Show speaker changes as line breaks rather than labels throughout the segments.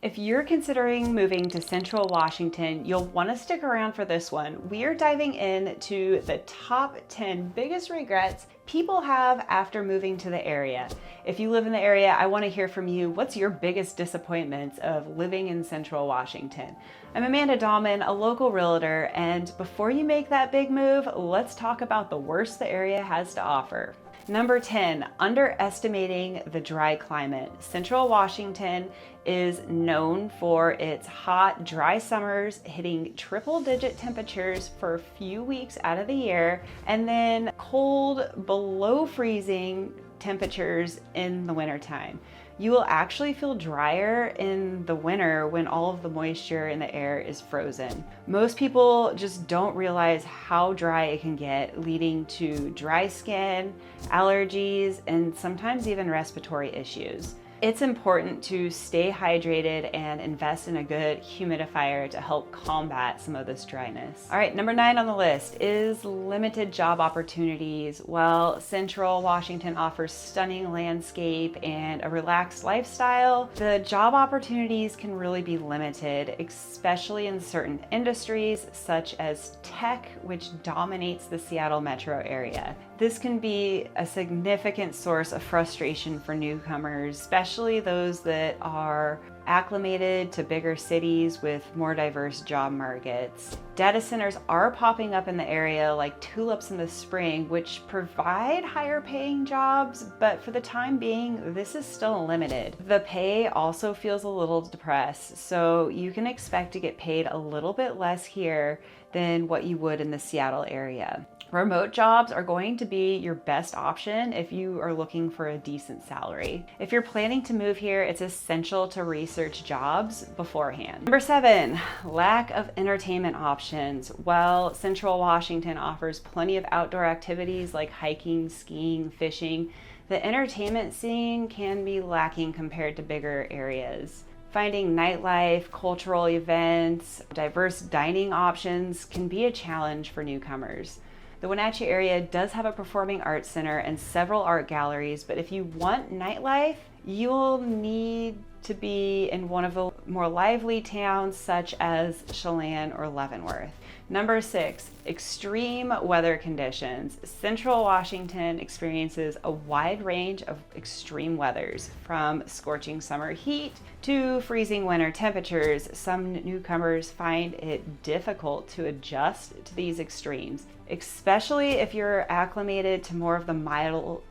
If you're considering moving to Central Washington, you'll want to stick around for this one. We are diving into the top 10 biggest regrets people have after moving to the area. If you live in the area, I want to hear from you. What's your biggest disappointments of living in Central Washington? I'm Amanda Dallman, a local realtor, and before you make that big move, let's talk about the worst the area has to offer. Number 10, underestimating the dry climate. Central Washington is known for its hot, dry summers hitting triple-digit temperatures for a few weeks out of the year, and then cold, below freezing temperatures in the wintertime. You will actually feel drier in the winter when all of the moisture in the air is frozen. Most people just don't realize how dry it can get, leading to dry skin, allergies, and sometimes even respiratory issues. It's important to stay hydrated and invest in a good humidifier to help combat some of this dryness. All right, number 9 on the list is limited job opportunities. While Central Washington offers stunning landscape and a relaxed lifestyle, the job opportunities can really be limited, especially in certain industries such as tech, which dominates the Seattle metro area. This can be a significant source of frustration for newcomers, especially those that are acclimated to bigger cities with more diverse job markets. Data centers are popping up in the area like tulips in the spring, which provide higher paying jobs, but for the time being, this is still limited. The pay also feels a little depressed, so you can expect to get paid a little bit less here than what you would in the Seattle area. Remote jobs are going to be your best option if you are looking for a decent salary. If you're planning to move here, it's essential to research jobs beforehand. Number 7, lack of entertainment options. While Central Washington offers plenty of outdoor activities like hiking, skiing, fishing, the entertainment scene can be lacking compared to bigger areas. Finding nightlife, cultural events, diverse dining options can be a challenge for newcomers. The Wenatchee area does have a performing arts center and several art galleries, but if you want nightlife, you'll need to be in one of the more lively towns such as Chelan or Leavenworth. Number 6, extreme weather conditions. Central Washington experiences a wide range of extreme weathers, from scorching summer heat to freezing winter temperatures. Some newcomers find it difficult to adjust to these extremes, especially if you're acclimated to more of the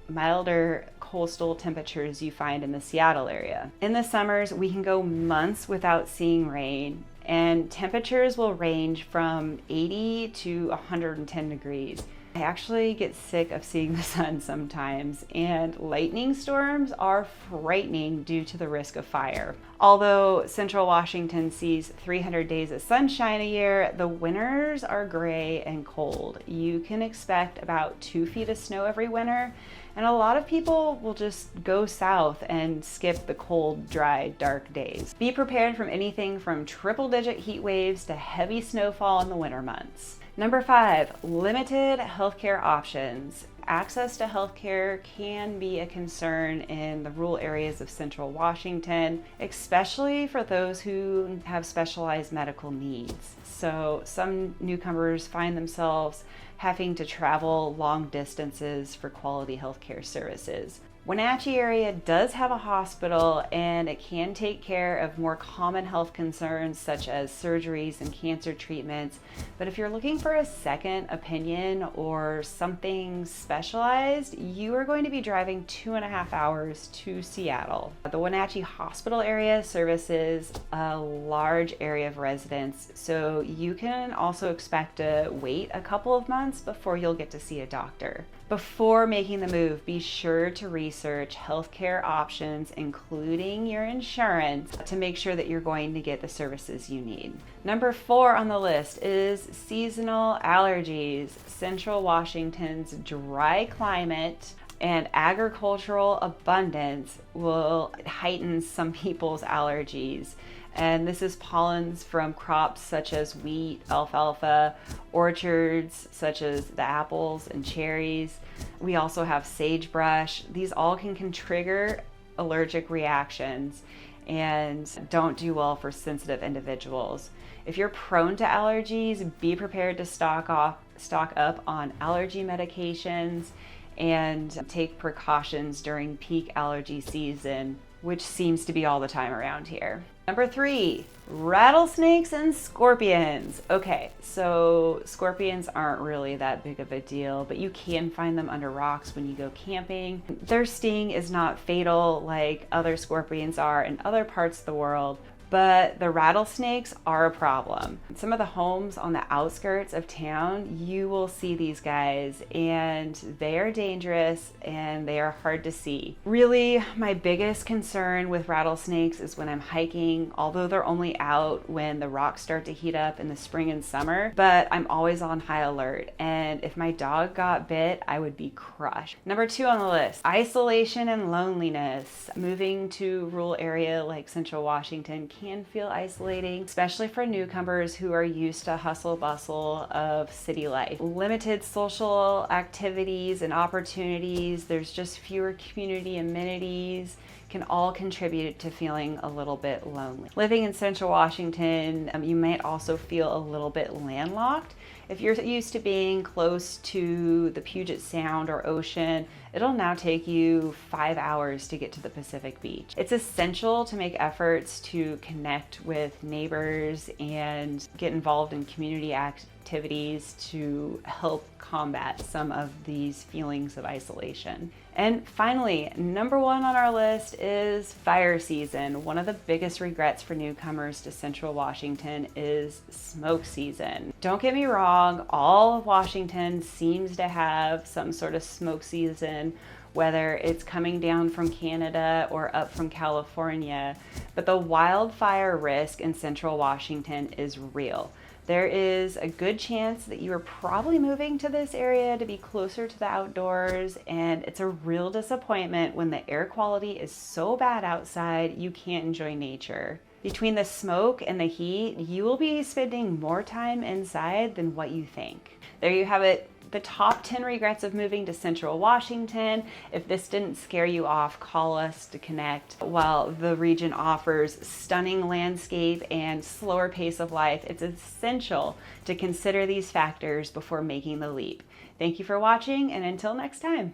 milder coastal temperatures you find in the Seattle area. In the summers, we can go months without seeing rain, and temperatures will range from 80 to 110 degrees. I actually get sick of seeing the sun sometimes, and lightning storms are frightening due to the risk of fire. Although Central Washington sees 300 days of sunshine a year, the winters are gray and cold. You can expect about 2 feet of snow every winter, and a lot of people will just go south and skip the cold, dry, dark days. Be prepared from anything from triple-digit heat waves to heavy snowfall in the winter months. Number 5, limited healthcare options. Access to healthcare can be a concern in the rural areas of Central Washington, especially for those who have specialized medical needs. So some newcomers find themselves having to travel long distances for quality healthcare services. Wenatchee area does have a hospital, and it can take care of more common health concerns such as surgeries and cancer treatments. But if you're looking for a second opinion or something specialized, you are going to be driving 2.5 hours to Seattle. The Wenatchee hospital area services a large area of residents, so you can also expect to wait a couple of months before you'll get to see a doctor. Before making the move, be sure to research healthcare options, including your insurance, to make sure that you're going to get the services you need. Number 4 on the list is seasonal allergies. Central Washington's dry climate and agricultural abundance will heighten some people's allergies. And this is pollens from crops such as wheat, alfalfa, orchards such as the apples and cherries. We also have sagebrush. These all can trigger allergic reactions. and don't do well for sensitive individuals. If you're prone to allergies, be prepared to stock up on allergy medications and take precautions during peak allergy season, which seems to be all the time around here. Number 3, rattlesnakes and scorpions. Okay, so scorpions aren't really that big of a deal, but you can find them under rocks when you go camping. Their sting is not fatal like other scorpions are in other parts of the world, but the rattlesnakes are a problem. Some of the homes on the outskirts of town, you will see these guys, and they are dangerous and they are hard to see. Really, my biggest concern with rattlesnakes is when I'm hiking, although they're only out when the rocks start to heat up in the spring and summer, but I'm always on high alert. And if my dog got bit, I would be crushed. Number 2 on the list, isolation and loneliness. Moving to a rural area like Central Washington can feel isolating, especially for newcomers who are used to hustle bustle of city life. Limited social activities and opportunities, there's just fewer community amenities, can all contribute to feeling a little bit lonely. Living in Central Washington, you might also feel a little bit landlocked. If you're used to being close to the Puget Sound or ocean, it'll now take you 5 hours to get to the Pacific Beach. It's essential to make efforts to connect with neighbors and get involved in community activities to help combat some of these feelings of isolation. And finally, number 1 on our list is fire season. One of the biggest regrets for newcomers to Central Washington is smoke season. Don't get me wrong, all of Washington seems to have some sort of smoke season, whether it's coming down from Canada or up from California, but the wildfire risk in Central Washington is real. There is a good chance that you are probably moving to this area to be closer to the outdoors, and it's a real disappointment when the air quality is so bad outside you can't enjoy nature. Between the smoke and the heat, you will be spending more time inside than what you think. There you have it. The top 10 regrets of moving to Central Washington. If this didn't scare you off, call us to connect. While the region offers stunning landscape and slower pace of life, it's essential to consider these factors before making the leap. Thank you for watching, and until next time.